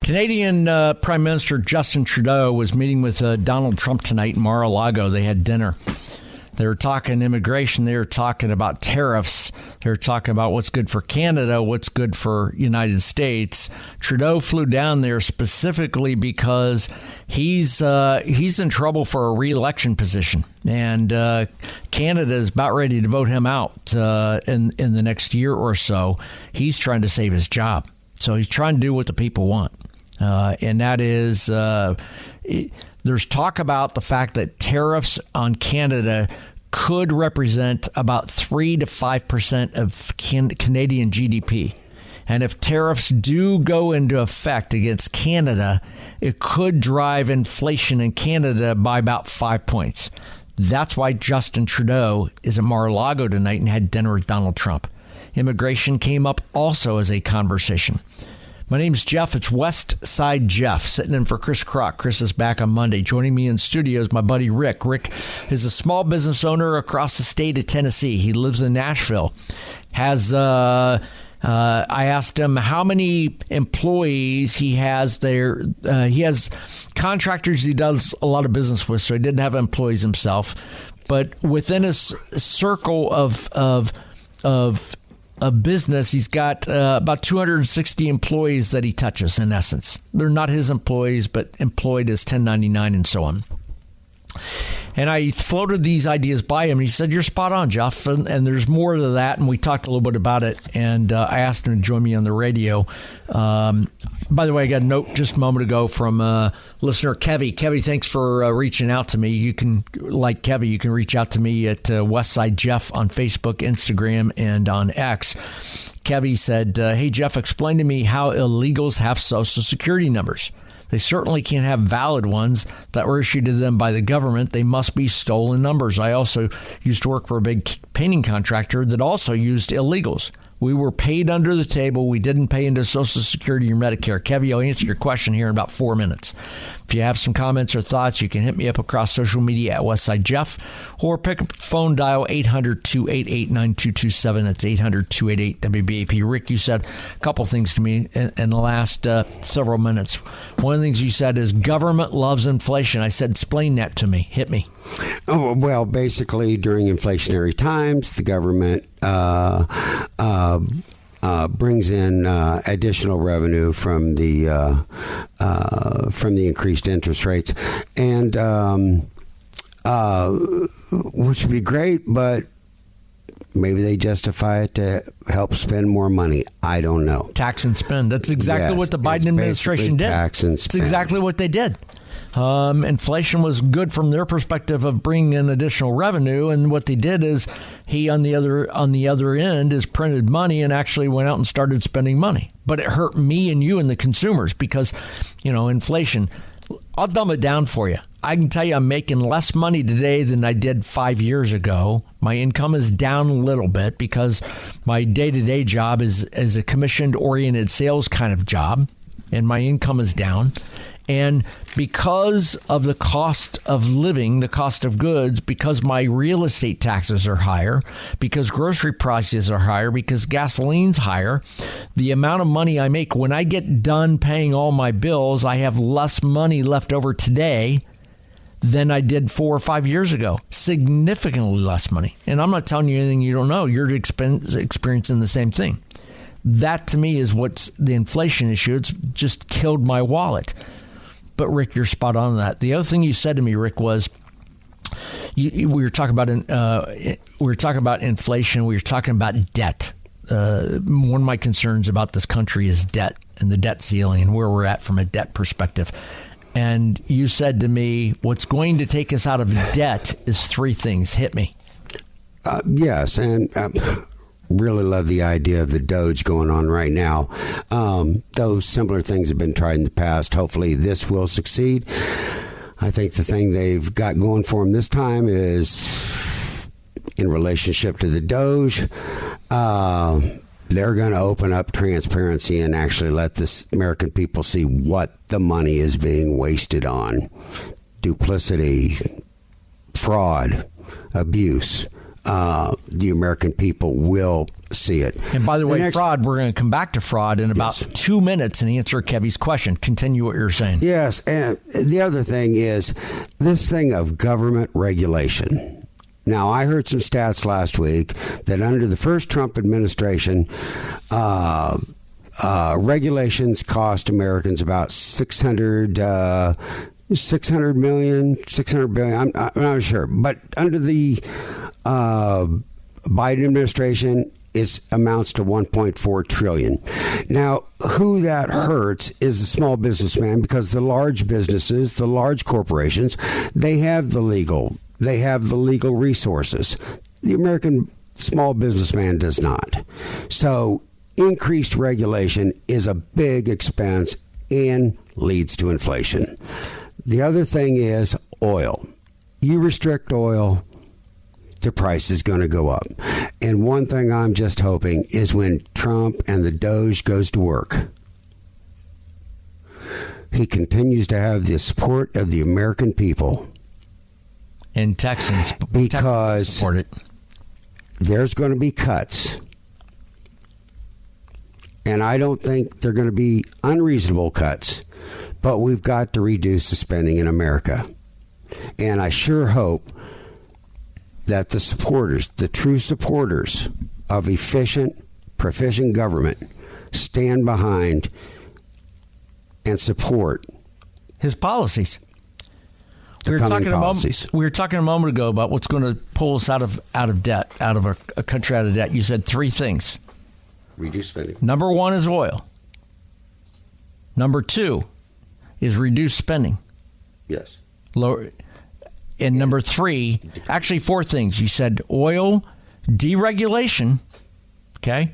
Canadian Prime Minister Justin Trudeau was meeting with Donald Trump tonight in Mar-a-Lago. They had dinner. They were talking immigration. They were talking about tariffs. They were talking about what's good for Canada, what's good for United States. Trudeau flew down there specifically because he's in trouble for a re-election position, and Canada is about ready to vote him out in the next year or so. He's trying to save his job, so he's trying to do what the people want, and that is. There's talk about the fact that tariffs on Canada could represent about 3 to 5% of Canadian GDP. And if tariffs do go into effect against Canada, it could drive inflation in Canada by about 5 points. That's why Justin Trudeau is at Mar-a-Lago tonight and had dinner with Donald Trump. Immigration came up also as a conversation. My name's Jeff. It's West Side Jeff, sitting in for Chris Kroc. Chris is back on Monday. Joining me in studio is my buddy Rick. Rick is a small business owner across the state of Tennessee. He lives in Nashville. I asked him how many employees he has there. He has contractors he does a lot of business with, so he didn't have employees himself. But within his circle of business, he's got about 260 employees that he touches, in essence. They're not his employees, but employed as 1099 and so on. And I floated these ideas by him, and he said, "You're spot on, Jeff." And there's more to that, and we talked a little bit about it. And I asked him to join me on the radio. By the way, I got a note just a moment ago from listener Kevy. Kevy, thanks for reaching out to me. You can, like Kevy, you can reach out to me at Westside Jeff on Facebook, Instagram, and on X. Kevy said, "Hey, Jeff, explain to me how illegals have Social Security numbers. They certainly can't have valid ones that were issued to them by the government. They must be stolen numbers. I also used to work for a big painting contractor that also used illegals. We were paid under the table. We didn't pay into Social Security or Medicare." Kevy, I'll answer your question here in about 4 minutes. If you have some comments or thoughts, you can hit me up across social media at Westside Jeff, or pick up the phone, dial 800-288-9227. That's 800-288-WBAP. Rick, you said a couple things to me in the last several minutes. One of the things you said is government loves inflation. I said, explain that to me. Hit me. Oh, well, basically, during inflationary times, the government brings in additional revenue from the increased interest rates, and which would be great, but maybe they justify it to help spend more money. I don't know. Tax and spend. That's exactly what the Biden administration did. Tax and spend. It's exactly what they did. Inflation was good from their perspective of bringing in additional revenue, and what they did is he on the other end is printed money and actually went out and started spending money. But it hurt me and you and the consumers because, inflation. I'll dumb it down for you. I can tell you I'm making less money today than I did 5 years ago. My income is down a little bit because my day-to-day job is a commissioned-oriented sales kind of job, and my income is down. And because of the cost of living, the cost of goods, because my real estate taxes are higher, because grocery prices are higher, because gasoline's higher, the amount of money I make, when I get done paying all my bills, I have less money left over today than I did 4 or 5 years ago. Significantly less money. And I'm not telling you anything you don't know. You're experiencing the same thing. That, to me, is what's the inflation issue. It's just killed my wallet. But Rick, you're spot on that. The other thing you said to me, Rick, was we were talking about inflation. We were talking about debt. One of my concerns about this country is debt and the debt ceiling and where we're at from a debt perspective. And you said to me, what's going to take us out of debt is 3 things. Hit me. Yes, and really love the idea of the Doge going on right now. Those similar things have been tried in the past. Hopefully this will succeed. I think the thing they've got going for them this time is in relationship to the Doge. They're going to open up transparency and actually let the American people see what the money is being wasted on. Duplicity, fraud, abuse. the American people will see it. And by the way, fraud, we're going to come back to fraud in about 2 minutes and answer Kevy's question. Continue what you're saying. Yes, and the other thing is this thing of government regulation. Now, I heard some stats last week that under the first Trump administration, regulations cost Americans about $600 billion. I'm not sure. But under the Biden administration, it amounts to $1.4 trillion. Now, who that hurts is the small businessman, because the large businesses, the large corporations, they have the legal resources. The American small businessman does not. So increased regulation is a big expense and leads to inflation. The other thing is oil. You restrict oil, the price is going to go up. And one thing I'm just hoping is when Trump and the Doge goes to work, he continues to have the support of the American people. And Texans, because support it. There's going to be cuts. And I don't think they're going to be unreasonable cuts, but we've got to reduce the spending in America. And I sure hope that the supporters, the true supporters of efficient, proficient government, stand behind and support his policies. We were talking a moment ago about what's going to pull us out of debt, out of a country out of debt. You said three things. Reduce spending. Number one is oil. Number two is reduce spending. Yes. Lower. And number three, actually four things. You said oil, deregulation, okay,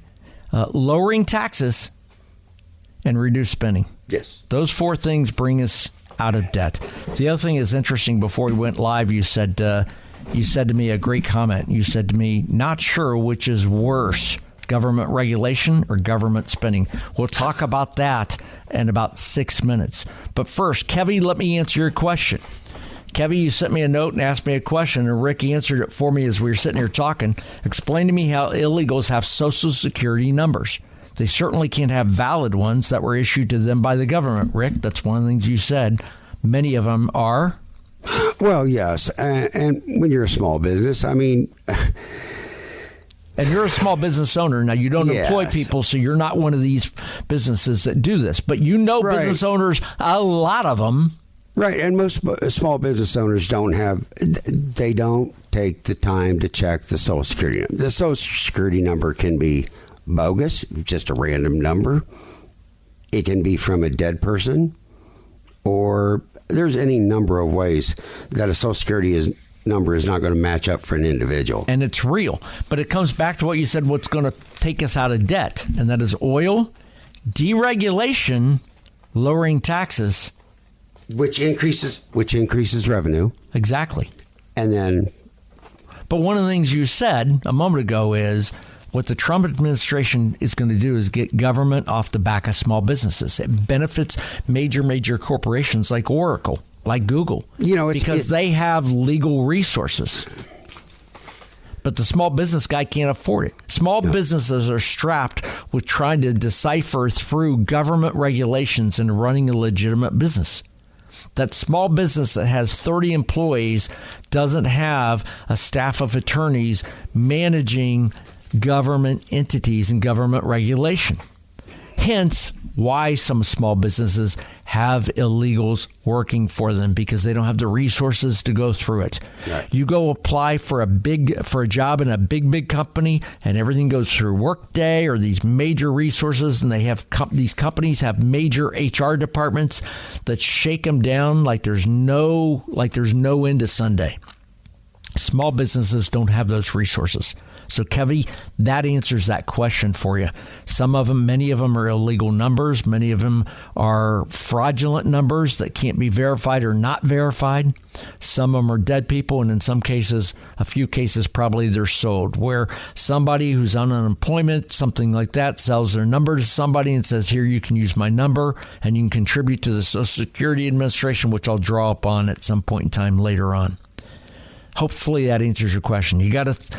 lowering taxes, and reduce spending. Yes. Those four things bring us out of debt. The other thing is interesting. Before we went live, you said to me a great comment. You said to me, not sure which is worse, government regulation or government spending. We'll talk about that in about 6 minutes. But first, Kevy, let me answer your question. Kevy, you sent me a note and asked me a question, and Rick answered it for me as we were sitting here talking. Explain to me how illegals have Social Security numbers. They certainly can't have valid ones that were issued to them by the government. Rick, that's one of the things you said. Many of them are. Well, yes. And when you're a small business, I mean... And you're a small business owner. Now, you don't employ people, so you're not one of these businesses that do this. But you know business owners, a lot of them. Right, and most small business owners don't take the time to check the Social Security number. The Social Security number can be bogus, just a random number. It can be from a dead person, or there's any number of ways that a Social Security number is not going to match up for an individual. And it's real. But it comes back to what you said, what's going to take us out of debt, and that is oil, deregulation, lowering taxes, which increases revenue. Exactly. And then... But one of the things you said a moment ago is what the Trump administration is going to do is get government off the back of small businesses. It benefits major corporations like Oracle, like Google, because they have legal resources. But the small business guy can't afford it. Small businesses are strapped with trying to decipher through government regulations and running a legitimate business. That small business that has 30 employees doesn't have a staff of attorneys managing government entities and government regulation. Hence, why some small businesses have illegals working for them, because they don't have the resources to go through it. Right. You go apply for a job in a big company, and everything goes through Workday or these major resources, and they have these companies have major HR departments that shake them down like there's no end to Sunday. Small businesses don't have those resources. So, Kevy, that answers that question for you. Many of them are illegal numbers. Many of them are fraudulent numbers that can't be verified or not verified. Some of them are dead people, and in some cases, a few cases, probably they're sold, where somebody who's on unemployment, something like that, sells their number to somebody and says, here, you can use my number, and you can contribute to the Social Security Administration, which I'll draw upon at some point in time later on. Hopefully that answers your question. You got to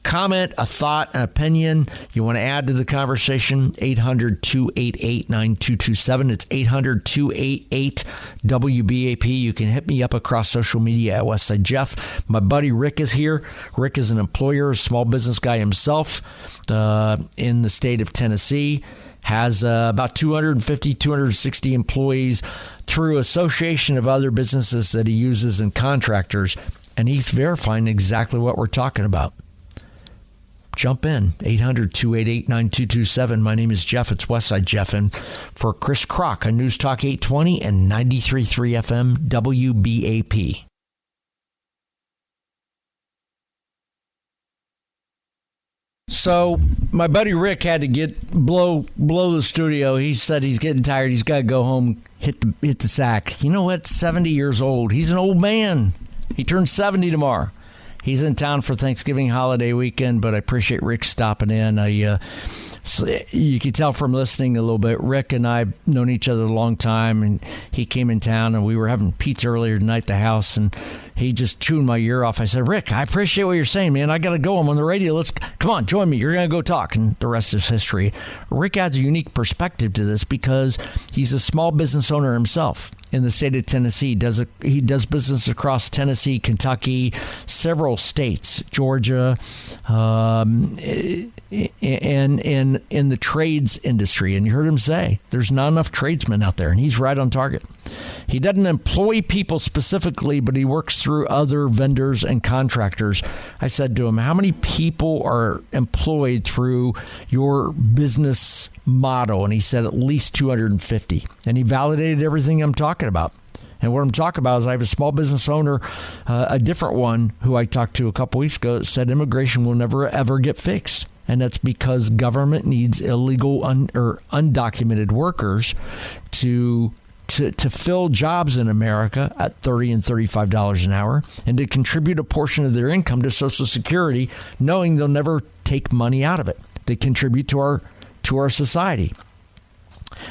comment, a thought, an opinion you want to add to the conversation, 800-288-9227. It's 800-288-WBAP. You can hit me up across social media at Westside Jeff. My buddy Rick is here. Rick is an employer, a small business guy himself in the state of Tennessee. Has about 250, 260 employees through association of other businesses that he uses and contractors. And he's verifying exactly what we're talking about. Jump in, 800-288-9227. My name is Jeff. It's Westside Jeff. And for Chris Kroc on News Talk 820 and 93.3 FM WBAP. So my buddy Rick had to blow the studio. He said he's getting tired. He's got to go home, hit the sack. You know what? 70 years old. He's an old man. He turns 70 tomorrow. He's in town for Thanksgiving holiday weekend, but I appreciate Rick stopping in. You can tell from listening a little bit, Rick and I have known each other a long time, and he came in town, and we were having pizza earlier tonight at the house, and he just chewed my ear off. I said, Rick, I appreciate what you're saying, man. I got to go. I'm on the radio. Come on, join me. You're going to go talk, and the rest is history. Rick adds a unique perspective to this because he's a small business owner himself in the state of Tennessee. He does business across Tennessee, Kentucky, several states, Georgia, and in the trades industry. And you heard him say there's not enough tradesmen out there, and he's right on target. He doesn't employ people specifically, but he works through other vendors and contractors. I said to him, how many people are employed through your business model? And he said at least 250. And he validated everything I'm talking about. And what I'm talking about is I have a small business owner, a different one who I talked to a couple weeks ago, that said immigration will never, ever get fixed. And that's because government needs illegal or undocumented workers to fill jobs in America at $30 and $35 an hour and to contribute a portion of their income to Social Security, knowing they'll never take money out of it. They contribute to our society.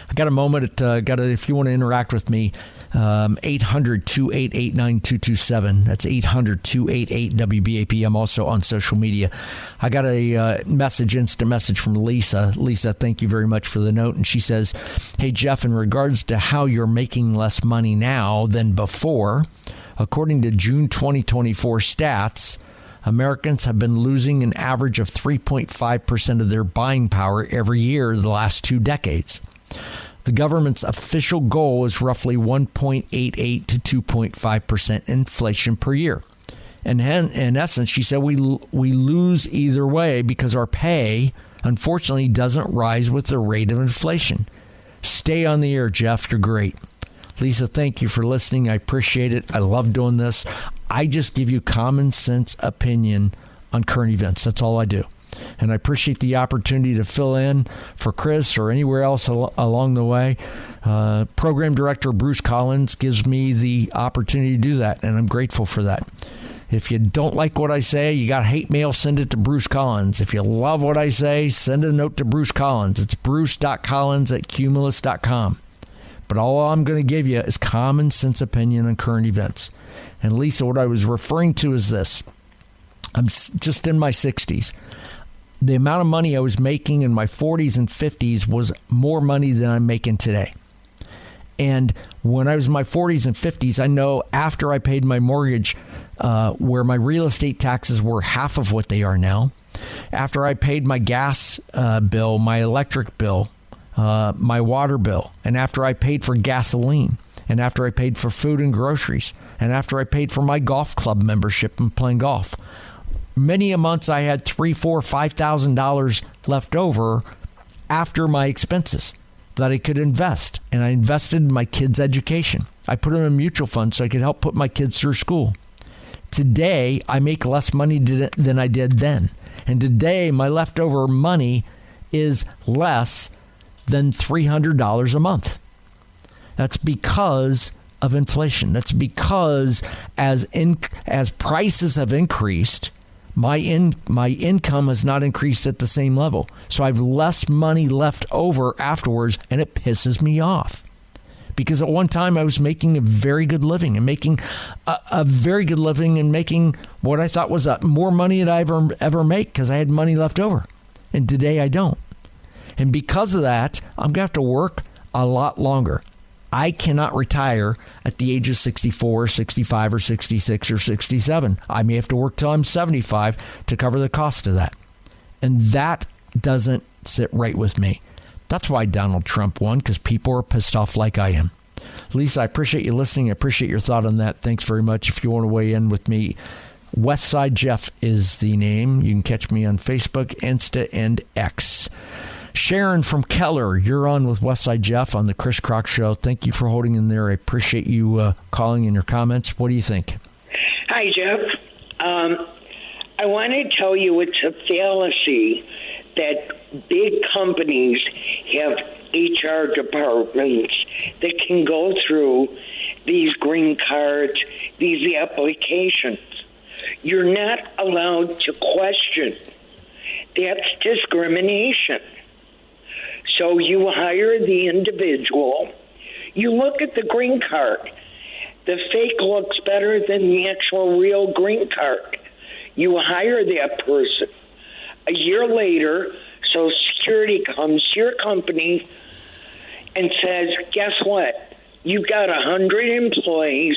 I got a moment. If you want to interact with me, 800-288-9227. That's 800-288-WBAP. I'm also on social media. I got a instant message from Lisa. Lisa, thank you very much for the note. And she says, hey, Jeff, in regards to how you're making less money now than before, according to June 2024 stats, Americans have been losing an average of 3.5% of their buying power every year the last 2 decades. The government's official goal is roughly 1.88 to 2.5% inflation per year. And in essence, she said we lose either way because our pay, unfortunately, doesn't rise with the rate of inflation. Stay on the air, Jeff. You're great. Lisa, thank you for listening. I appreciate it. I love doing this. I just give you common sense opinion on current events. That's all I do. And I appreciate the opportunity to fill in for Chris or anywhere else along the way. Program Director Bruce Collins gives me the opportunity to do that, and I'm grateful for that. If you don't like what I say, you got hate mail, send it to Bruce Collins. If you love what I say, send a note to Bruce Collins. It's bruce.collins@cumulus.com. But all I'm going to give you is common sense opinion on current events. And Lisa, what I was referring to is this. I'm just in my 60s. The amount of money I was making in my 40s and 50s was more money than I'm making today. And when I was in my 40s and 50s, I know after I paid my mortgage, where my real estate taxes were half of what they are now, after I paid my gas bill, my electric bill, my water bill, and after I paid for gasoline, and after I paid for food and groceries, and after I paid for my golf club membership and playing golf, many a months I had $3,000, $4,000, $5,000 left over after my expenses that I could invest. And I invested in my kids' education. I put them in a mutual fund so I could help put my kids through school. Today, I make less money than I did then. And today, my leftover money is less than $300 a month. That's because of inflation. That's because as prices have increased, my income has not increased at the same level. So I have less money left over afterwards, and it pisses me off because at one time I was making a very good living and making a very good living and making what I thought was more money than I ever make because I had money left over. And today I don't. And because of that, I'm going to have to work a lot longer. I cannot retire at the age of 64, 65, or 66, or 67. I may have to work till I'm 75 to cover the cost of that. And that doesn't sit right with me. That's why Donald Trump won, because people are pissed off like I am. Lisa, I appreciate you listening. I appreciate your thought on that. Thanks very much. If you want to weigh in with me, Westside Jeff is the name. You can catch me on Facebook, Insta, and X. Sharon from Keller, you're on with Westside Jeff on the Chris Crock Show. Thank you for holding in there. I appreciate you calling in your comments. What do you think? Hi, Jeff. I want to tell you it's a fallacy that big companies have HR departments that can go through these green cards, these applications. You're not allowed to question. That's discrimination. So you hire the individual. You look at the green card. The fake looks better than the actual real green card. You hire that person. A year later, Social Security comes to your company and says, guess what? You've got 100 employees,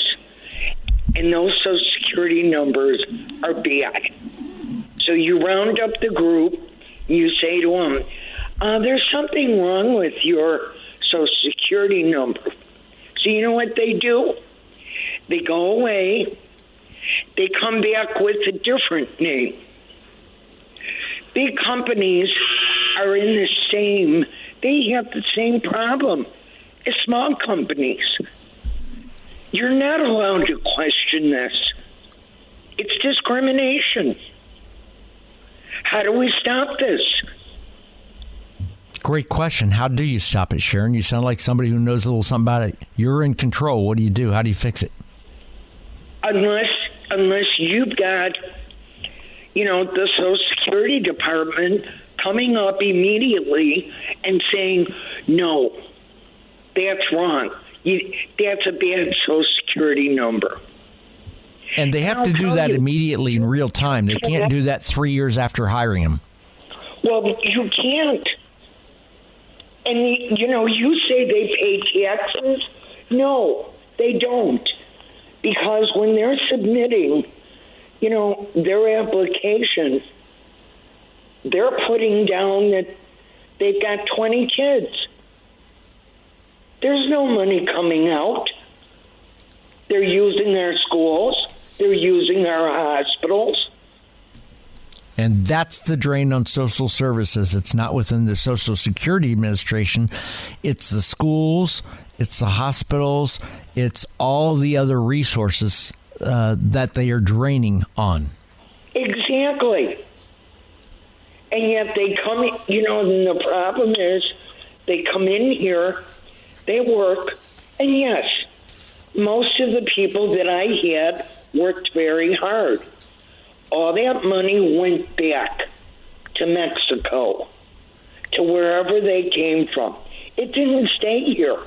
and those Social Security numbers are bad. So you round up the group, you say to them, there's something wrong with your Social Security number. So you know what they do? They go away. They come back with a different name. Big companies are in the same, they have the same problem as small companies. You're not allowed to question this. It's discrimination. How do we stop this? Great question. How do you stop it, Sharon? You sound like somebody who knows a little something about it. You're in control. What do you do? How do you fix it? Unless you've got, the Social Security Department coming up immediately and saying, no, that's wrong. That's a bad Social Security number. And they have to do that immediately in real time. They can't do that 3 years after hiring them. Well, you can't. And, you say they pay taxes. No, they don't. Because when they're submitting, their application, they're putting down that they've got 20 kids. There's no money coming out. They're using our schools. They're using our hospitals. And that's the drain on social services. It's not within the Social Security Administration. It's the schools. It's the hospitals. It's all the other resources that they are draining on. Exactly. And yet they come, and the problem is they come in here, they work, and yes, most of the people that I had worked very hard. All that money went back to Mexico, to wherever they came from. It didn't stay here.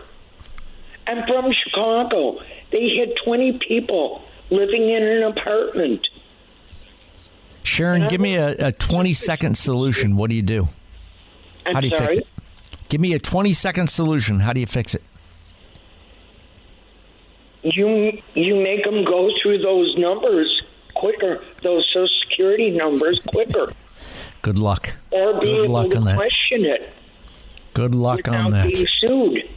I'm from Chicago. They had 20 people living in an apartment. Sharon, give me a 20-second solution. What do you do? How do you fix it? Give me a 20-second solution. How do you fix it? You make them go through those numbers quicker, those Social Security numbers quicker. Good luck. Or be able to question it. Good luck on that. Without being sued.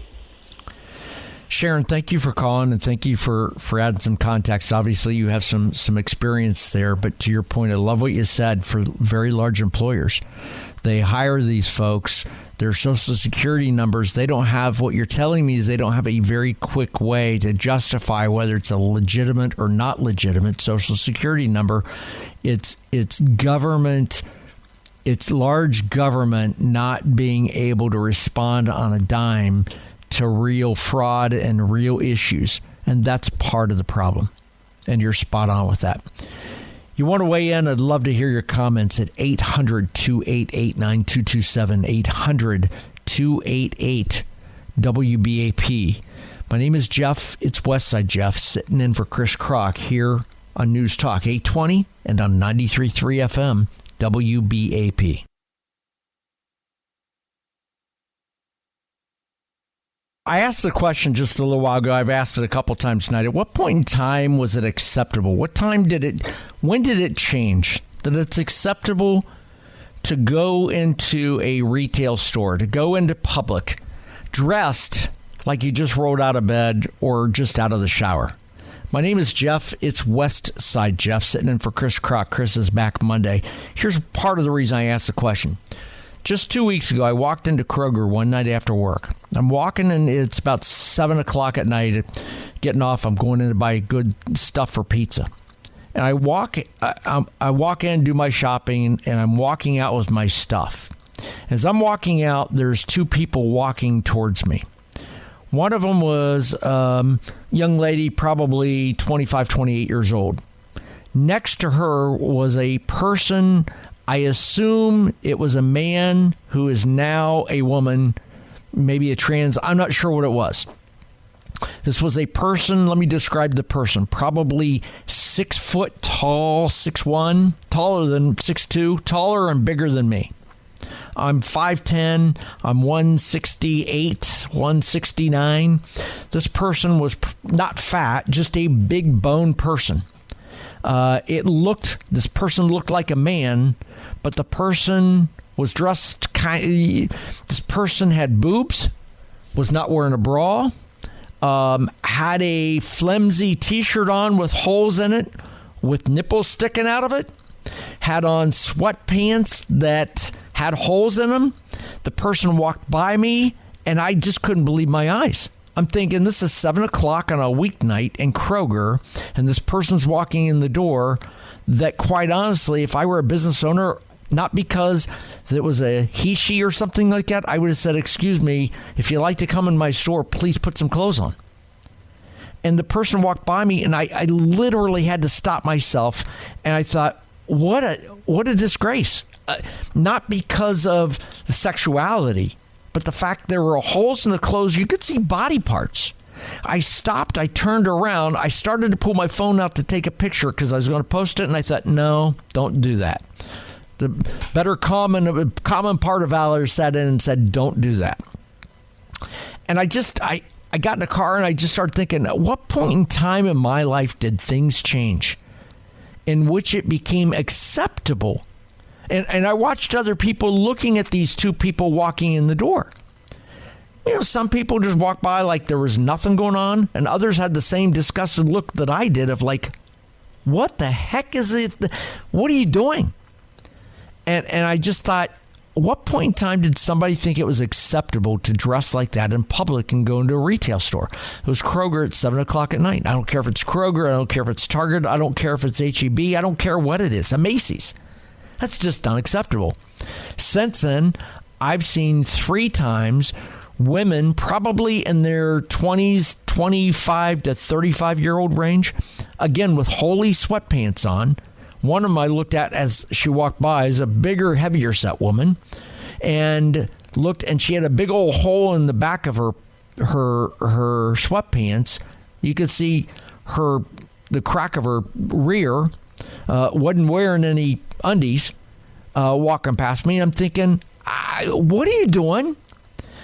Sharon, thank you for calling, and thank you for adding some context. Obviously, you have some experience there, but to your point, I love what you said. For very large employers, they hire these folks, their Social Security numbers, they don't have, what you're telling me is they don't have a very quick way to justify whether it's a legitimate or not legitimate Social Security number. It's government, it's large government not being able to respond on a dime to real fraud and real issues. And that's part of the problem. And you're spot on with that. You want to weigh in? I'd love to hear your comments at 800-288-9227, 800-288-WBAP. My name is Jeff. It's Westside Jeff, sitting in for Chris Kroc here on News Talk 820 and on 93.3 FM WBAP. I asked the question just a little while ago. I've asked it a couple times tonight. At what point in time was it acceptable? When did it change? That it's acceptable to go into a retail store, to go into public, dressed like you just rolled out of bed or just out of the shower. My name is Jeff. It's West Side Jeff, sitting in for Chris Kroc. Chris is back Monday. Here's part of the reason I asked the question. Just 2 weeks ago, I walked into Kroger one night after work. I'm walking, and it's about 7 o'clock at night, getting off. I'm going in to buy good stuff for pizza. And I walk in, do my shopping, and I'm walking out with my stuff. As I'm walking out, there's two people walking towards me. One of them was a young lady, probably 25, 28 years old. Next to her was a person, I assume it was a man who is now a woman, maybe a trans. I'm not sure what it was. This was a person, let me describe the person, probably 6 foot tall, 6'1", taller than 6'2", taller and bigger than me. I'm 5'10", I'm 168, 169. This person was not fat, just a big bone person. This person looked like a man, but the person was dressed this person had boobs, was not wearing a bra, had a flimsy t-shirt on with holes in it, with nipples sticking out of it, had on sweatpants that had holes in them. The person walked by me, and I just couldn't believe my eyes. I'm thinking, this is 7 o'clock on a weeknight in Kroger, and this person's walking in the door that, quite honestly, if I were a business owner, not because it was a he, she, or something like that, I would have said, excuse me, if you'd like to come in my store, please put some clothes on. And the person walked by me, and I literally had to stop myself, and I thought, what a disgrace. Not because of the sexuality, but the fact there were holes in the clothes. You could see body parts. I stopped. I turned around. I started to pull my phone out to take a picture because I was going to post it, and I thought, no, don't do that. The better common part of valor sat in and said, don't do that. And I got in the car, and I just started thinking, at what point in time in my life did things change in which it became acceptable? And I watched other people looking at these two people walking in the door. You know, some people just walked by like there was nothing going on, and others had the same disgusted look that I did of like, what the heck is it? What are you doing? And I just thought, what point in time did somebody think it was acceptable to dress like that in public and go into a retail store? It was Kroger at 7 o'clock at night. I don't care if it's Kroger. I don't care if it's Target. I don't care if it's H-E-B. I don't care what it is. A Macy's. That's just unacceptable. Since then, I've seen 3 times women probably in their 20s, 25 to 35-year-old range, again, with holey sweatpants on. One of them I looked at as she walked by is a bigger, heavier set woman, and she had a big old hole in the back of her sweatpants. You could see the crack of her rear. Wasn't wearing any undies, walking past me. I'm thinking, what are you doing?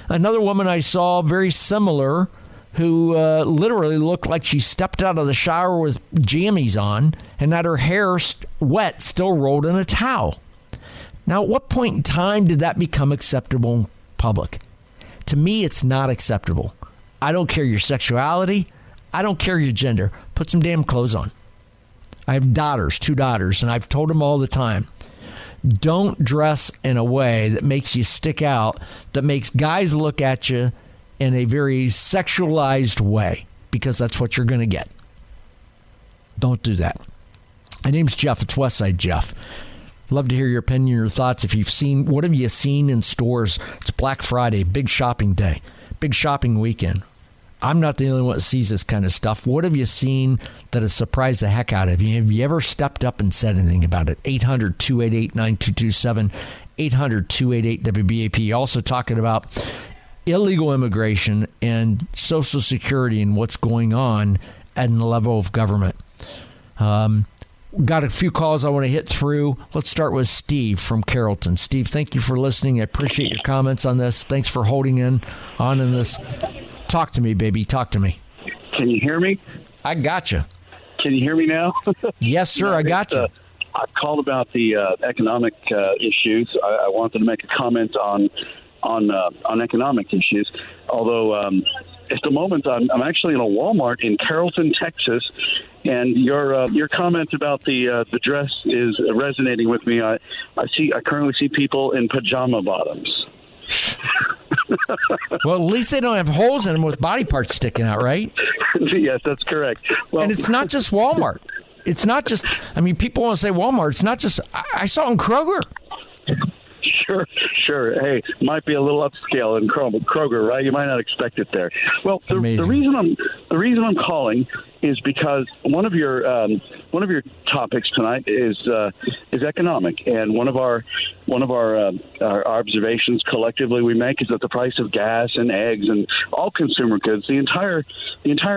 Another woman I saw very similar, who literally looked like she stepped out of the shower with jammies on and had her hair wet, still rolled in a towel. Now, at what point in time did that become acceptable in public? To me, it's not acceptable. I don't care your sexuality. I don't care your gender. Put some damn clothes on. I have 2 daughters, and I've told them all the time, don't dress in a way that makes you stick out, that makes guys look at you in a very sexualized way, because that's what you're going to get. Don't do that. My name's Jeff. It's Westside Jeff. Love to hear your opinion, your thoughts. What have you seen in stores? It's Black Friday, big shopping day, big shopping weekend. I'm not the only one that sees this kind of stuff. What have you seen that has surprised the heck out of you? Have you ever stepped up and said anything about it? 800-288-9227, 800-288-WBAP. Also talking about illegal immigration and Social Security and what's going on at the level of government. Got a few calls I want to hit through. Let's start with Steve from Carrollton. Steve, thank you for listening. I appreciate your comments on this. Thanks for holding on in this. Talk to me, baby. Talk to me. Can you hear me? I got you. Can you hear me now? Yes, sir. I got you. I called about the economic issues. I wanted to make a comment on economic issues. Although at the moment I'm actually in a Walmart in Carrollton, Texas, and your comment about the dress is resonating with me. I currently see people in pajama bottoms. Well, at least they don't have holes in them with body parts sticking out, right? Yes, that's correct. Well, and it's not just Walmart. It's not just, people want to say Walmart. It's not just, I saw it in Kroger. Sure. Hey, might be a little upscale in Kroger, right? You might not expect it there. Well, the reason I'm calling is because one of your topics tonight is economic, and one of our observations collectively we make is that the price of gas and eggs and all consumer goods, the entire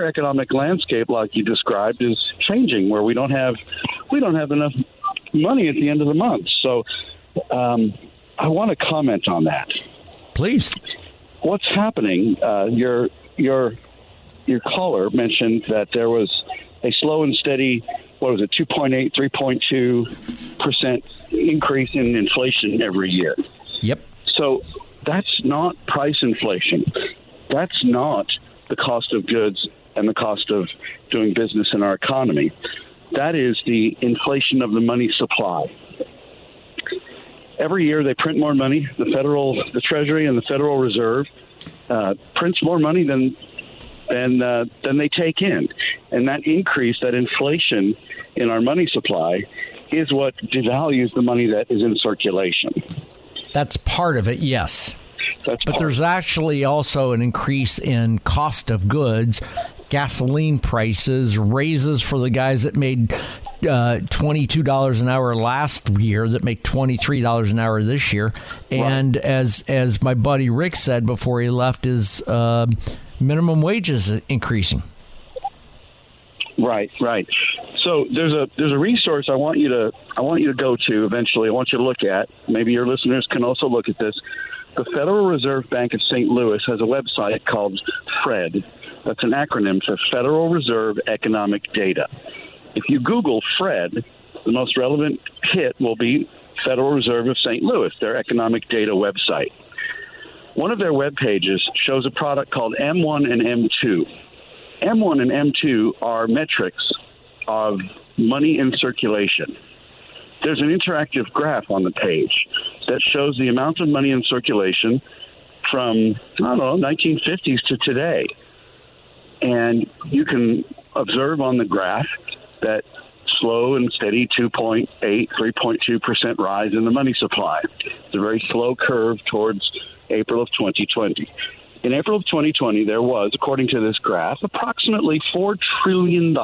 economic landscape, like you described, is changing, where we don't have enough money at the end of the month. So I want to comment on that. Please. What's happening? Your caller mentioned that there was a slow and steady, 2.8, 3.2% increase in inflation every year. Yep. So that's not price inflation. That's not the cost of goods and the cost of doing business in our economy. That is the inflation of the money supply. Every year they print more money. The Treasury and the Federal Reserve prints more money than they take in, and that increase, that inflation in our money supply, is what devalues the money that is in circulation. That's part of it, yes. But there's actually also an increase in cost of goods, gasoline prices, raises for the guys that made $22 an hour last year that make $23 an hour this year. And right. as my buddy Rick said before he left, is minimum wages increasing. Right. So there's a resource I want you to go to eventually. I want you to look at. Maybe your listeners can also look at this. The Federal Reserve Bank of St. Louis has a website called FRED. That's an acronym for Federal Reserve Economic Data. If you Google FRED, the most relevant hit will be Federal Reserve of St. Louis, their economic data website. One of their web pages shows a product called M1 and M2. M1 and M2 are metrics of money in circulation. There's an interactive graph on the page that shows the amount of money in circulation from, 1950s to today. And you can observe on the graph that slow and steady 2.8, 3.2% rise in the money supply. It's a very slow curve towards April of 2020. In April of 2020, there was, according to this graph, approximately $4 trillion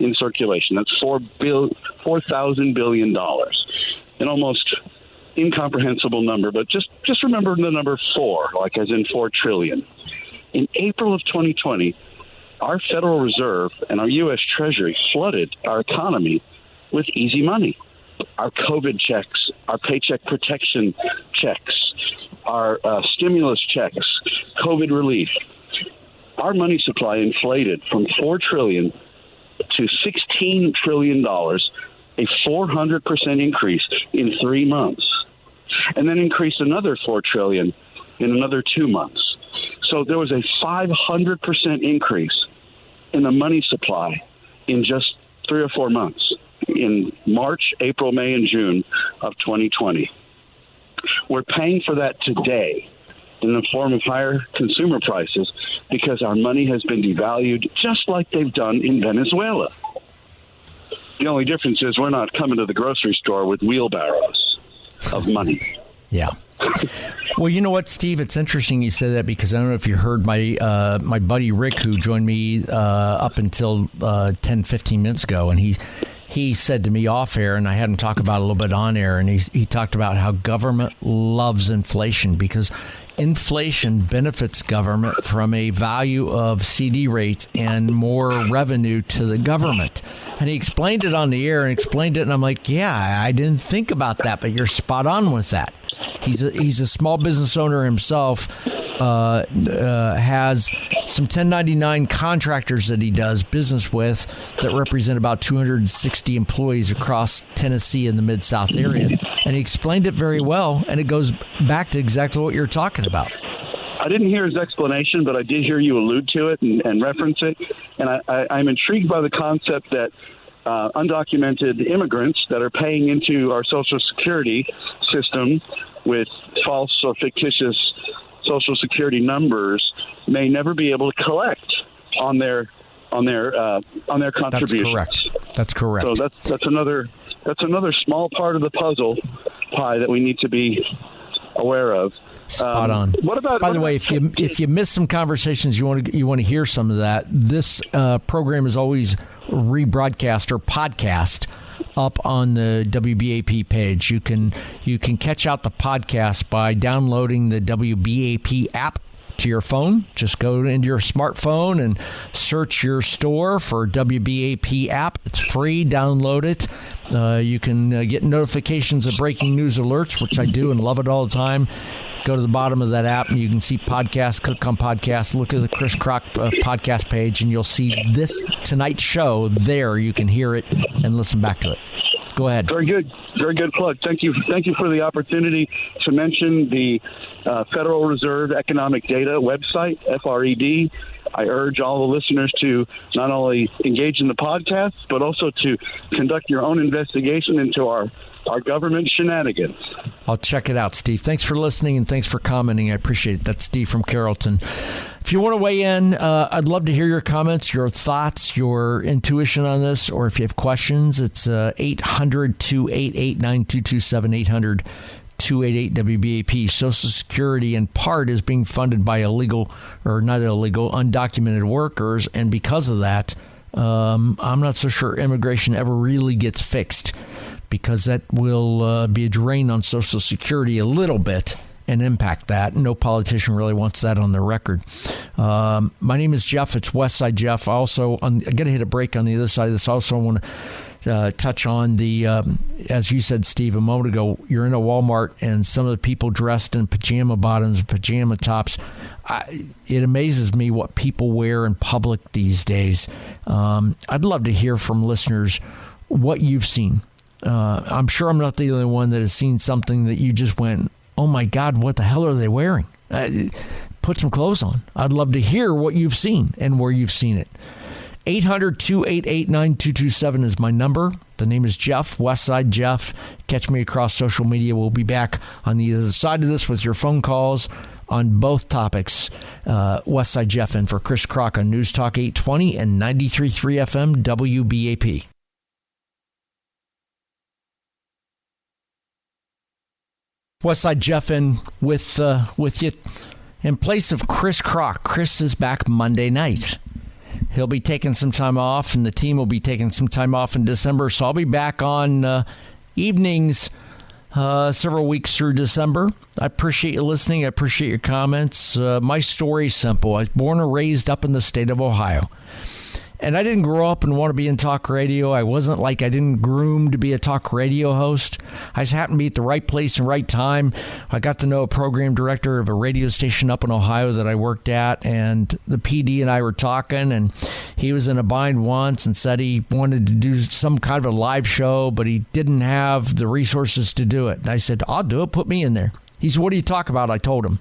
in circulation. That's $4,000 billion. An almost incomprehensible number, but just remember the number 4, like as in 4 trillion. In April of 2020, our Federal Reserve and our U.S. Treasury flooded our economy with easy money. Our COVID checks, our paycheck protection checks, our stimulus checks, COVID relief. Our money supply inflated from $4 trillion to $16 trillion, a 400% increase in 3 months, and then increased another $4 trillion in another 2 months. So there was a 500% increase in the money supply in just 3 or 4 months, in March, April, May, and June of 2020. We're paying for that today in the form of higher consumer prices because our money has been devalued just like they've done in Venezuela. The only difference is we're not coming to the grocery store with wheelbarrows of money. Yeah. Well, you know what, Steve? It's interesting you said that because I don't know if you heard my my buddy Rick, who joined me up until 10, 15 minutes ago, and he said to me off air, and I had him talk about it a little bit on air, and he talked about how government loves inflation because inflation benefits government from a value of CD rates and more revenue to the government. And he explained it on the air and explained it, and I'm like, yeah, I didn't think about that, but you're spot on with that. He's a small business owner himself, has some 1099 contractors that he does business with that represent about 260 employees across Tennessee and the Mid-South area. And he explained it very well, and it goes back to exactly what you're talking about. I didn't hear his explanation, but I did hear you allude to it and reference it. And I'm intrigued by the concept that undocumented immigrants that are paying into our Social Security system with false or fictitious Social Security numbers may never be able to collect on their contributions. That's correct. So that's another small part of the puzzle pie that we need to be aware of. Spot on. What about? By the way, if you miss some conversations, you want to hear some of that. This program is always rebroadcast or podcast up on the WBAP page. You can catch out the podcast by downloading the WBAP app to your phone. Just go into your smartphone and search your store for WBAP app. It's free. Download it. You can get notifications of breaking news alerts, which I do and love it all the time. Go to the bottom of that app and you can see podcasts. Click on podcasts. Look at the Chris Kroc podcast page and you'll see this tonight's show there. You can hear it and listen back to it. Go ahead. Very good plug. Thank you for the opportunity to mention the Federal Reserve Economic Data website, FRED. I urge all the listeners to not only engage in the podcast, but also to conduct your own investigation into our government shenanigans. I'll check it out, Steve. Thanks for listening and thanks for commenting. I appreciate it. That's Steve from Carrollton. If you want to weigh in, I'd love to hear your comments, your thoughts, your intuition on this, or if you have questions, it's 800-288-9227, 800-288-WBAP. Social Security, in part, is being funded by undocumented workers, and because of that, I'm not so sure immigration ever really gets fixed, because that will be a drain on Social Security a little bit and impact that. No politician really wants that on their record. My name is Jeff. It's Westside Jeff. I got to hit a break on the other side of this. I also want to touch on the, as you said, Steve, a moment ago, you're in a Walmart and some of the people dressed in pajama bottoms, pajama tops. It amazes me what people wear in public these days. I'd love to hear from listeners what you've seen. I'm sure I'm not the only one that has seen something that you just went, oh my God, what the hell are they wearing? Put some clothes on. I'd love to hear what you've seen and where you've seen it. 800-288-9227 is my number. The name is Jeff, Westside Jeff. Catch me across social media. We'll be back on the other side of this with your phone calls on both topics. Westside Jeff in for Chris Kroc on News Talk 820 and 93.3 FM WBAP. Westside Jeff in with you in place of Chris Kroc. Chris is back Monday night. He'll be taking some time off, and the team will be taking some time off in December. So I'll be back on evenings several weeks through December. I appreciate you listening. I appreciate your comments. My story is simple. I was born and raised up in the state of Ohio. And I didn't grow up and want to be in talk radio. I didn't groom to be a talk radio host. I just happened to be at the right place and right time. I got to know a program director of a radio station up in Ohio that I worked at, and the PD and I were talking, and he was in a bind once and said he wanted to do some kind of a live show, but he didn't have the resources to do it. And I said, I'll do it. Put me in there. He said, what do you talk about? I told him.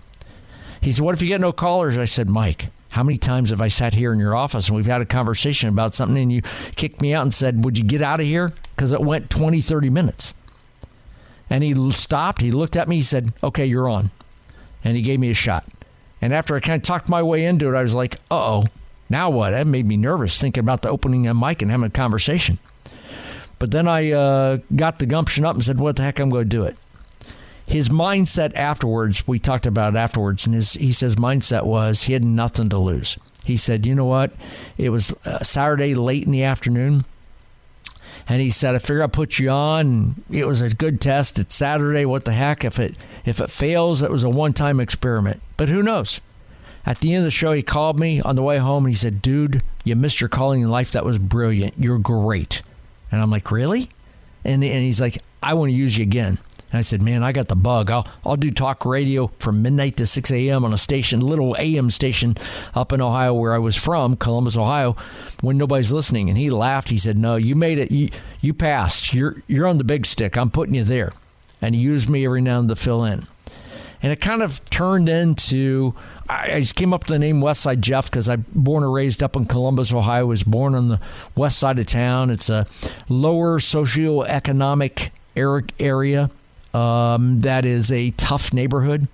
He said, what if you get no callers? I said, Mike, how many times have I sat here in your office and we've had a conversation about something and you kicked me out and said, would you get out of here? Because it went 20, 30 minutes. And he stopped. He looked at me. He said, okay, you're on. And he gave me a shot. And after I kind of talked my way into it, I was like, uh-oh, now what? That made me nervous thinking about the opening a mic and having a conversation. But then I got the gumption up and said, what the heck, I'm going to do it. His mindset afterwards, we talked about it afterwards, and he says mindset was he had nothing to lose. He said, you know what? It was Saturday late in the afternoon, And he said, I figured I'd put you on. It was a good test. It's Saturday. What the heck? If it fails, it was a one-time experiment. But who knows? At the end of the show, he called me on the way home, and he said, dude, you missed your calling in life. That was brilliant. You're great. And I'm like, really? And he's like, I want to use you again. And I said, man, I got the bug. I'll do talk radio from midnight to 6 a.m. on a station, little AM station up in Ohio where I was from, Columbus, Ohio, when nobody's listening. And he laughed. He said, no, you made it. You passed. You're on the big stick. I'm putting you there. And he used me every now and then to fill in. And it kind of turned into, I just came up with the name Westside Jeff because I'm born and raised up in Columbus, Ohio. I was born on the west side of town. It's a lower socioeconomic area. That is a tough neighborhood.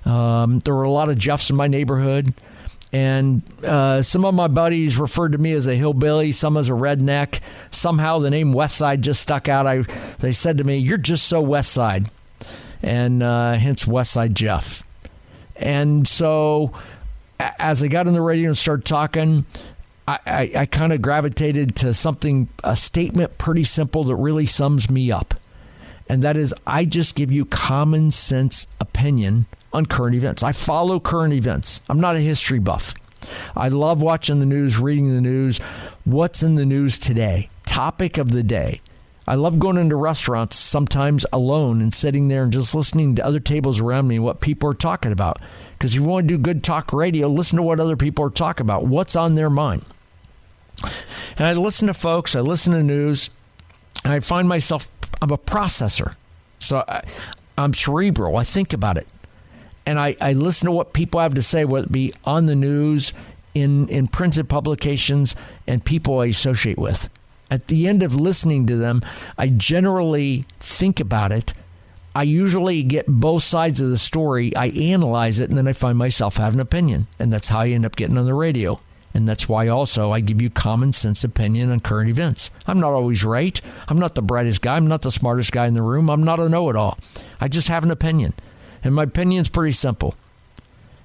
There were a lot of Jeffs in my neighborhood. And some of my buddies referred to me as a hillbilly, some as a redneck. Somehow the name Westside just stuck out. They said to me, you're just so Westside. And hence Westside Jeff. And so as I got on the radio and started talking, I kind of gravitated to a statement pretty simple that really sums me up. And that is, I just give you common sense opinion on current events. I follow current events. I'm not a history buff. I love watching the news, reading the news. What's in the news today? Topic of the day. I love going into restaurants sometimes alone and sitting there and just listening to other tables around me and what people are talking about. Because if you want to do good talk radio, listen to what other people are talking about. What's on their mind? And I listen to folks. I listen to news. And I find myself, I'm a processor. So I'm cerebral. I think about it. And I listen to what people have to say, whether it be on the news, in printed publications, and people I associate with. At the end of listening to them, I generally think about it. I usually get both sides of the story. I analyze it, and then I find myself having an opinion. And that's how I end up getting on the radio. And that's why also I give you common sense opinion on current events. I'm not always right. I'm not the brightest guy. I'm not the smartest guy in the room. I'm not a know-it-all. I just have an opinion. And my opinion's pretty simple.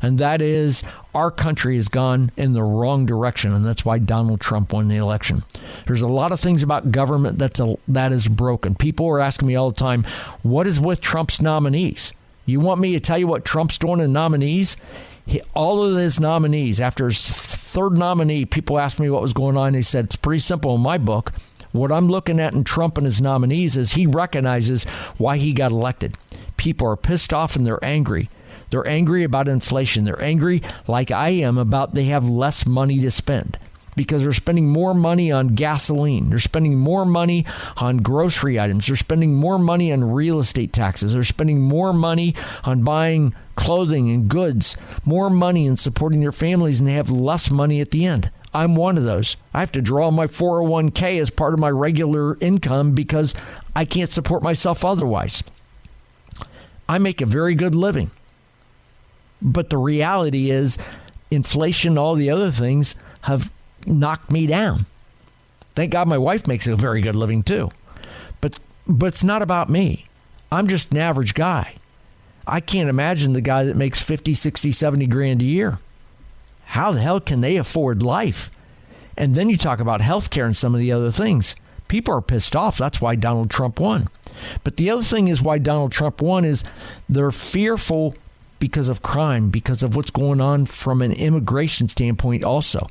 And that is, our country has gone in the wrong direction, and that's why Donald Trump won the election. There's a lot of things about government that is broken. People are asking me all the time, what is with Trump's nominees? You want me to tell you what Trump's doing in nominees? All of his nominees, after his third nominee, people asked me what was going on. They said, it's pretty simple in my book. What I'm looking at in Trump and his nominees is he recognizes why he got elected. People are pissed off and they're angry. They're angry about inflation. They're angry, like I am, about they have less money to spend because they're spending more money on gasoline. They're spending more money on grocery items. They're spending more money on real estate taxes. They're spending more money on buying clothing and goods, more money in supporting their families, and they have less money at the end. I'm one of those. I have to draw my 401k as part of my regular income because I can't support myself otherwise. I make a very good living. But the reality is inflation, all the other things have knocked me down. Thank God my wife makes a very good living too. But it's not about me. I'm just an average guy. I can't imagine the guy that makes 50, 60, 70 grand a year. How the hell can they afford life? And then you talk about healthcare and some of the other things. People are pissed off. That's why Donald Trump won. But the other thing is why Donald Trump won is they're fearful because of crime, because of what's going on from an immigration standpoint also.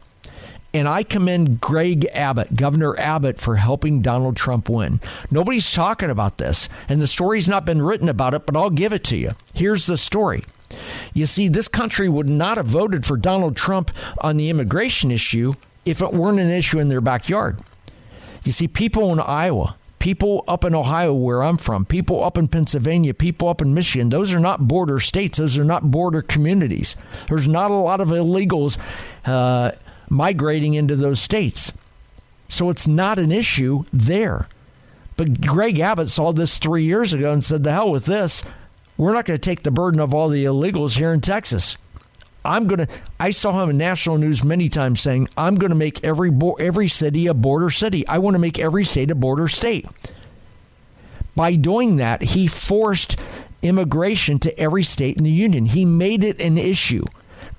And I commend Greg Abbott, Governor Abbott, for helping Donald Trump win. Nobody's talking about this, and the story's not been written about it, but I'll give it to you. Here's the story. You see, this country would not have voted for Donald Trump on the immigration issue if it weren't an issue in their backyard. You see, people in Iowa, people up in Ohio where I'm from, people up in Pennsylvania, people up in Michigan, those are not border states. Those are not border communities. There's not a lot of illegals migrating into those states. So it's not an issue there. But Greg Abbott saw this 3 years ago and said, the hell with this. We're not going to take the burden of all the illegals here in Texas. I saw him in national news many times saying, I'm going to make every city a border city. I want to make every state a border state. By doing that, he forced immigration to every state in the union. He made it an issue.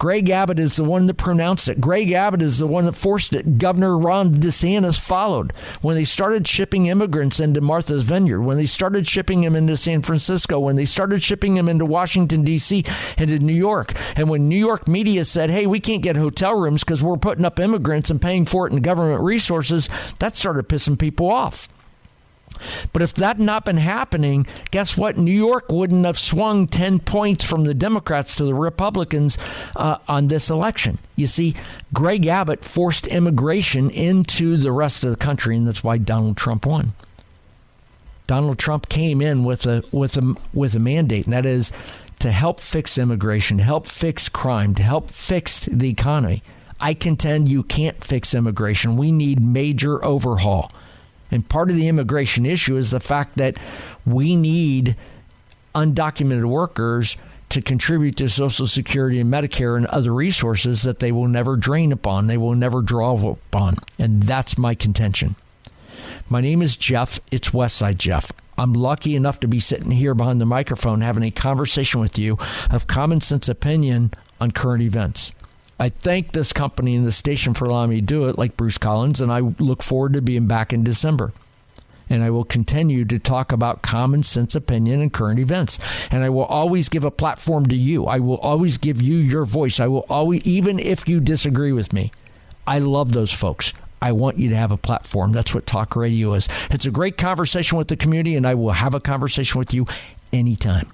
Greg Abbott is the one that pronounced it. Greg Abbott is the one that forced it. Governor Ron DeSantis followed. When they started shipping immigrants into Martha's Vineyard, when they started shipping them into San Francisco, when they started shipping them into Washington, D.C., and to New York, and when New York media said, hey, we can't get hotel rooms because we're putting up immigrants and paying for it in government resources, that started pissing people off. But if that had not been happening, guess what? New York wouldn't have swung 10 points from the Democrats to the Republicans on this election. You see, Greg Abbott forced immigration into the rest of the country, and that's why Donald Trump won. Donald Trump came in with a mandate, and that is to help fix immigration, to help fix crime, to help fix the economy. I contend you can't fix immigration. We need major overhaul. And part of the immigration issue is the fact that we need undocumented workers to contribute to Social Security and Medicare and other resources that they will never drain upon, they will never draw upon. And that's my contention. My name is Jeff. It's Westside Jeff. I'm lucky enough to be sitting here behind the microphone having a conversation with you of common sense opinion on current events. I thank this company and the station for allowing me to do it, like Bruce Collins, and I look forward to being back in December. And I will continue to talk about common sense opinion and current events. And I will always give a platform to you. I will always give you your voice. I will always, even if you disagree with me, I love those folks. I want you to have a platform. That's what talk radio is. It's a great conversation with the community, and I will have a conversation with you anytime.